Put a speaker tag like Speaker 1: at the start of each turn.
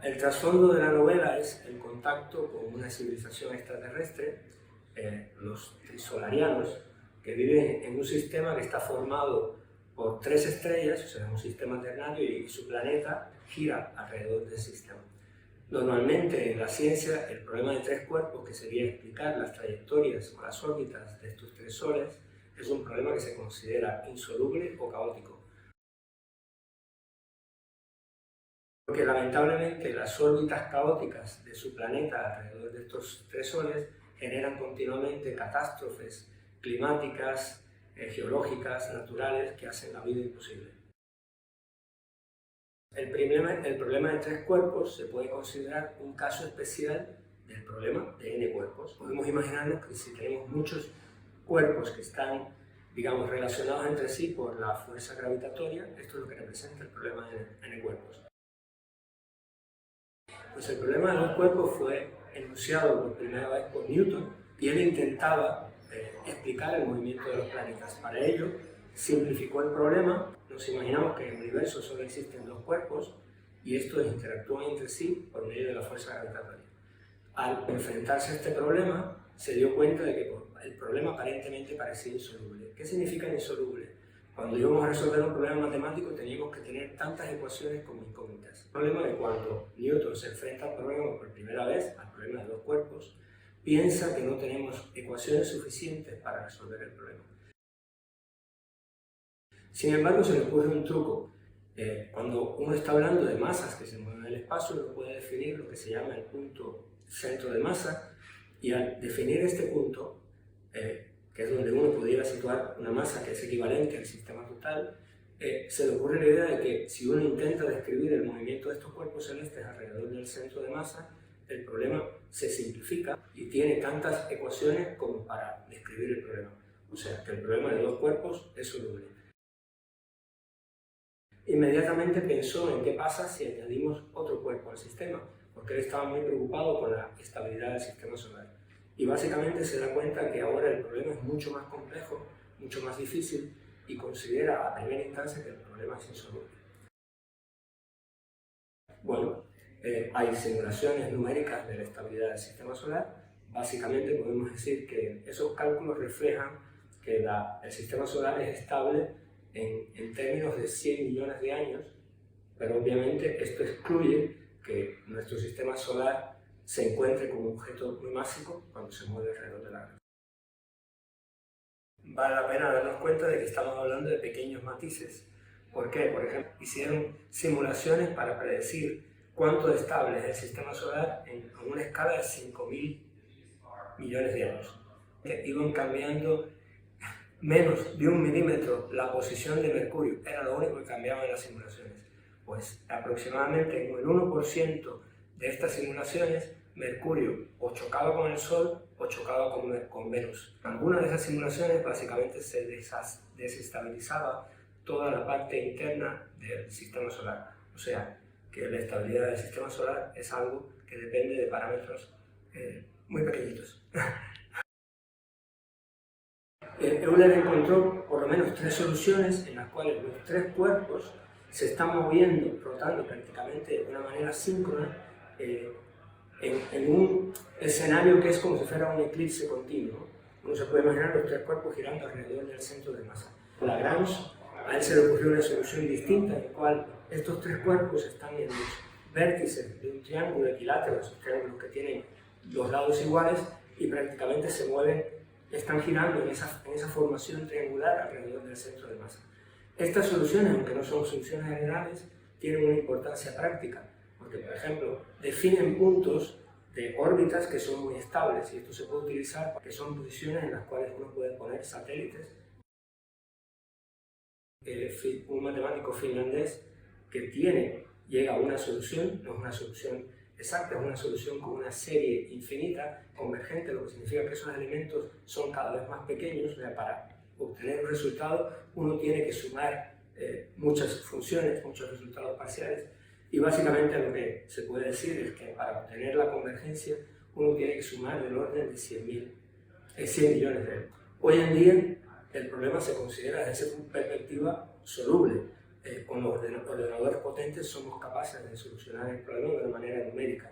Speaker 1: El trasfondo de la novela es el contacto con una civilización extraterrestre, los trisolarianos, que viven en un sistema que está formado por 3 estrellas, o sea, un sistema ternario, y su planeta gira alrededor del sistema. Normalmente en la ciencia el problema de 3 cuerpos, que sería explicar las trayectorias o las órbitas de estos 3 soles, es un problema que se considera insoluble o caótico. Porque lamentablemente las órbitas caóticas de su planeta alrededor de estos 3 soles generan continuamente catástrofes climáticas, geológicas, naturales, que hacen la vida imposible. El problema de 3 cuerpos se puede considerar un caso especial del problema de n cuerpos. Podemos imaginarnos que si tenemos muchos cuerpos que están, digamos, relacionados entre sí por la fuerza gravitatoria, esto es lo que representa el problema de n cuerpos. Pues el problema de los cuerpos fue enunciado por primera vez por Newton, y él intentaba explicar el movimiento de los planetas. Para ello, simplificó el problema. Nos imaginamos que en el universo solo existen 2 cuerpos y estos interactúan entre sí por medio de la fuerza gravitatoria. Al enfrentarse a este problema, se dio cuenta de que el problema aparentemente parecía insoluble. ¿Qué significa insoluble? Cuando íbamos a resolver un problema matemático teníamos que tener tantas ecuaciones como incógnitas. El problema es que cuando Newton se enfrenta al problema por primera vez, al problema de 2 cuerpos, piensa que no tenemos ecuaciones suficientes para resolver el problema. Sin embargo, se le ocurre un truco. Cuando uno está hablando de masas que se mueven en el espacio, uno puede definir lo que se llama el punto centro de masa, y al definir este punto, que es donde uno pudiera situar una masa que es equivalente al sistema total, se le ocurre la idea de que si uno intenta describir el movimiento de estos cuerpos celestes alrededor del centro de masa, el problema se simplifica y tiene tantas ecuaciones como para describir el problema. O sea, que el problema de 2 cuerpos es soluble. Inmediatamente pensó en qué pasa si añadimos otro cuerpo al sistema, porque él estaba muy preocupado por la estabilidad del sistema solar. Y básicamente se da cuenta que ahora el problema es mucho más complejo, mucho más difícil, y considera a primera instancia que el problema es insoluble. Bueno, hay simulaciones numéricas de la estabilidad del sistema solar. Básicamente podemos decir que esos cálculos reflejan que el sistema solar es estable en términos de 100 millones de años, pero obviamente esto excluye que nuestro sistema solar se encuentre como un objeto muy másico cuando se mueve alrededor de la galaxia. Vale la pena darnos cuenta de que estamos hablando de pequeños matices. ¿Por qué? Por ejemplo, hicieron simulaciones para predecir cuánto estable es el sistema solar en una escala de 5.000 millones de años. Que iban cambiando menos de 1 milímetro la posición de Mercurio, era lo único que cambiaba en las simulaciones. Pues aproximadamente en el 1% de estas simulaciones, Mercurio o chocaba con el Sol o chocaba con Venus. En algunas de esas simulaciones básicamente se desestabilizaba toda la parte interna del sistema solar. O sea, que la estabilidad del sistema solar es algo que depende de parámetros muy pequeñitos. Euler encontró por lo menos 3 soluciones en las cuales los 3 cuerpos se están moviendo, rotando prácticamente de una manera síncrona en un escenario que es como si fuera un eclipse continuo. Uno se puede imaginar los 3 cuerpos girando alrededor del centro de masa. Lagrange, a él se le ocurrió una solución distinta, en la cual estos 3 cuerpos están en los vértices de un triángulo equilátero, esos triángulos que tienen los lados iguales, y prácticamente se mueven, están girando en esa formación triangular alrededor del centro de masa. Estas soluciones, aunque no son soluciones generales, tienen una importancia práctica, porque, por ejemplo, definen puntos de órbitas que son muy estables, y esto se puede utilizar porque son posiciones en las cuales uno puede poner satélites. Un matemático finlandés que llega a una solución, no es una solución exacta, es una solución con una serie infinita, convergente, lo que significa que esos elementos son cada vez más pequeños. O sea, para obtener un resultado uno tiene que sumar muchas funciones, muchos resultados parciales, y básicamente lo que se puede decir es que para obtener la convergencia uno tiene que sumar del orden de 100 millones de euros. Hoy en día el problema se considera desde esa perspectiva soluble. con los ordenadores potentes somos capaces de solucionar el problema de una manera numérica.